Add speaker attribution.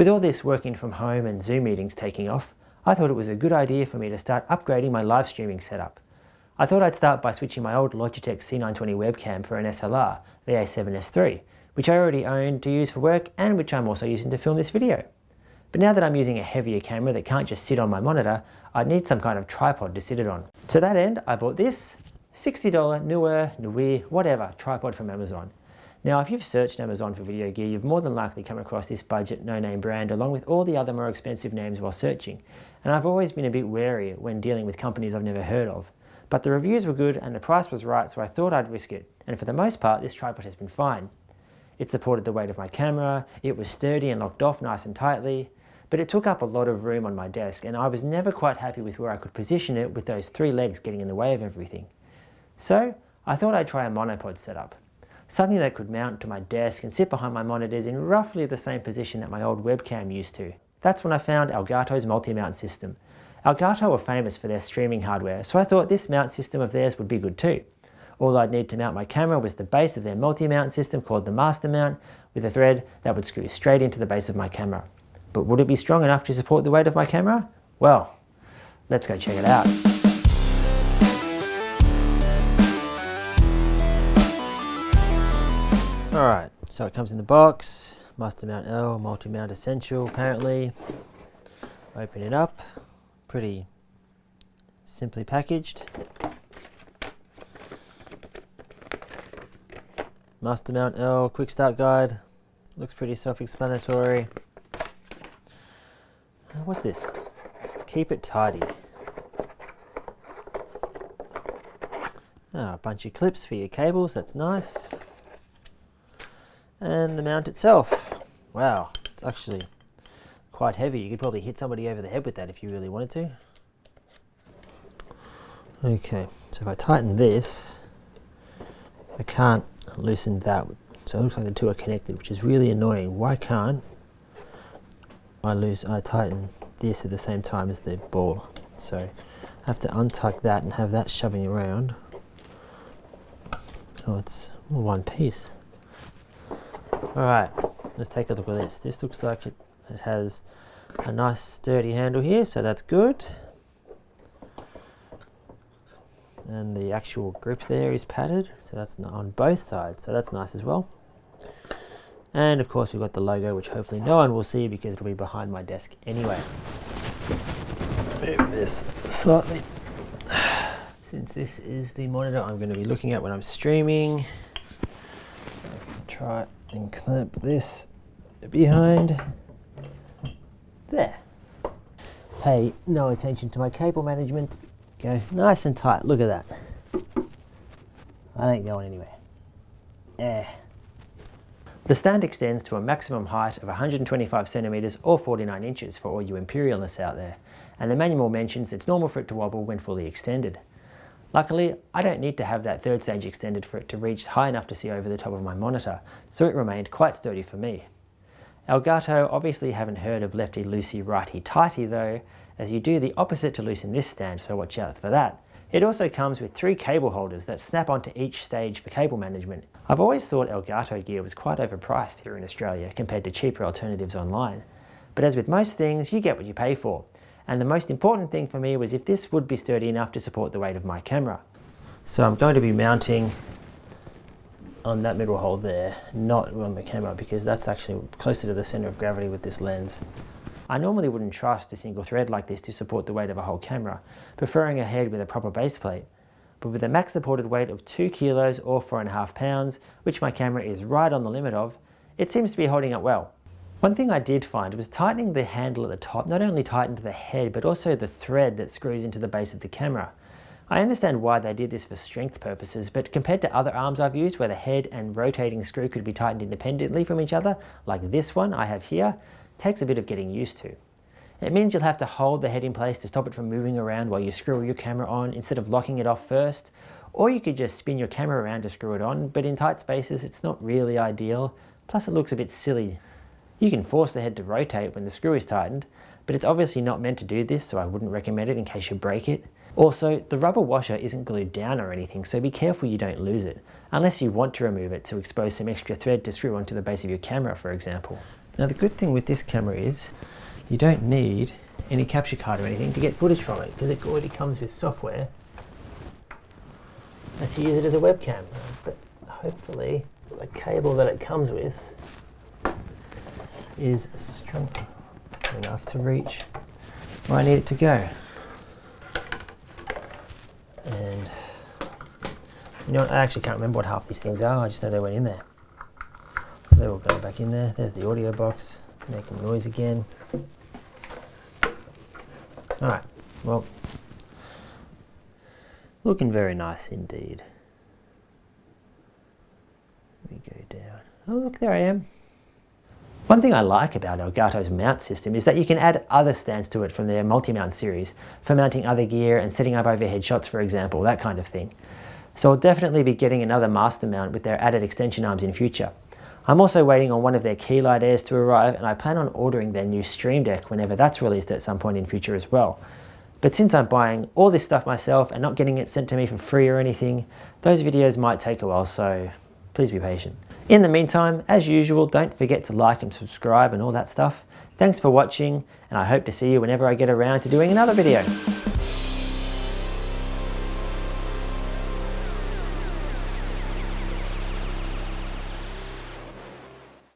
Speaker 1: With all this working from home and Zoom meetings taking off, I thought it was a good idea for me to start upgrading my live streaming setup. I thought I'd start by switching my old Logitech C920 webcam for an SLR, the A7S III, which I already owned to use for work and which I'm also using to film this video. But now that I'm using a heavier camera that can't just sit on my monitor, I'd need some kind of tripod to sit it on. To that end, I bought this $60 Newer, whatever, tripod from Amazon. Now, if you've searched Amazon for video gear, you've more than likely come across this budget no-name brand along with all the other more expensive names while searching. And I've always been a bit wary when dealing with companies I've never heard of. But the reviews were good and the price was right, so I thought I'd risk it. And for the most part, this tripod has been fine. It supported the weight of my camera, it was sturdy and locked off nice and tightly, but it took up a lot of room on my desk and I was never quite happy with where I could position it with those three legs getting in the way of everything. So I thought I'd try a monopod setup. Something that could mount to my desk and sit behind my monitors in roughly the same position that my old webcam used to. That's when I found Elgato's multi-mount system. Elgato are famous for their streaming hardware, so I thought this mount system of theirs would be good too. All I'd need to mount my camera was the base of their multi-mount system called the Master Mount with a thread that would screw straight into the base of my camera. But would it be strong enough to support the weight of my camera? Well, let's go check it out. Alright, so it comes in the box, Master Mount L, multi-mount essential apparently. Open it up, pretty simply packaged. Master Mount L, quick start guide, looks pretty self-explanatory. What's this? Keep it tidy. A bunch of clips for your cables, that's nice. And the mount itself, wow, it's actually quite heavy. You could probably hit somebody over the head with that if you really wanted to. Okay, so if I tighten this, I can't loosen that. So it looks like the two are connected, which is really annoying. Why can't I tighten this at the same time as the ball? So I have to untuck that and have that shoving around. Oh, it's one piece. Alright, let's take a look at this. This looks like it has a nice sturdy handle here, so that's good. And the actual grip there is padded, so that's on both sides, so that's nice as well. And of course we've got the logo, which hopefully no one will see because it'll be behind my desk anyway. Move this slightly. Since this is the monitor I'm going to be looking at when I'm streaming, I can try and clamp this behind. There. Pay no attention to my cable management. Go nice and tight. Look at that. I ain't going anywhere. Yeah. The stand extends to a maximum height of 125 centimeters or 49 inches for all you imperialists out there, and the manual mentions it's normal for it to wobble when fully extended. Luckily, I don't need to have that third stage extended for it to reach high enough to see over the top of my monitor, so it remained quite sturdy for me. Elgato obviously haven't heard of lefty loosey righty tighty though, as you do the opposite to loosen this stand, so watch out for that. It also comes with 3 cable holders that snap onto each stage for cable management. I've always thought Elgato gear was quite overpriced here in Australia compared to cheaper alternatives online. But as with most things, you get what you pay for. And the most important thing for me was if this would be sturdy enough to support the weight of my camera. So I'm going to be mounting on that middle hole there, not on the camera, because that's actually closer to the center of gravity with this lens. I normally wouldn't trust a single thread like this to support the weight of a whole camera, preferring a head with a proper base plate. But with a max supported weight of 2 kilos or 4.5 pounds, which my camera is right on the limit of, it seems to be holding up well. One thing I did find was tightening the handle at the top not only tightened the head but also the thread that screws into the base of the camera. I understand why they did this for strength purposes, but compared to other arms I've used where the head and rotating screw could be tightened independently from each other, like this one I have here, it takes a bit of getting used to. It means you'll have to hold the head in place to stop it from moving around while you screw your camera on instead of locking it off first, or you could just spin your camera around to screw it on, but in tight spaces it's not really ideal, plus it looks a bit silly. You can force the head to rotate when the screw is tightened, but it's obviously not meant to do this, so I wouldn't recommend it in case you break it. Also, the rubber washer isn't glued down or anything, so be careful you don't lose it, unless you want to remove it to expose some extra thread to screw onto the base of your camera, for example. Now the good thing with this camera is you don't need any capture card or anything to get footage from it, because it already comes with software to use it as a webcam. But hopefully the cable that it comes with is strong enough to reach where I need it to go. And you know what, I actually can't remember what half these things are, I just know they went in there. So they will go back in there. There's the audio box, making noise again. Alright, well, looking very nice indeed. Let me go down. Oh look, there I am. One thing I like about Elgato's mount system is that you can add other stands to it from their multi-mount series for mounting other gear and setting up overhead shots, for example, that kind of thing. So I'll definitely be getting another Master Mount with their added extension arms in future. I'm also waiting on one of their Keylight Airs to arrive, and I plan on ordering their new Stream Deck whenever that's released at some point in future as well. But since I'm buying all this stuff myself and not getting it sent to me for free or anything, those videos might take a while, so please be patient. In the meantime, as usual, don't forget to like and subscribe and all that stuff. Thanks for watching, and I hope to see you whenever I get around to doing another video.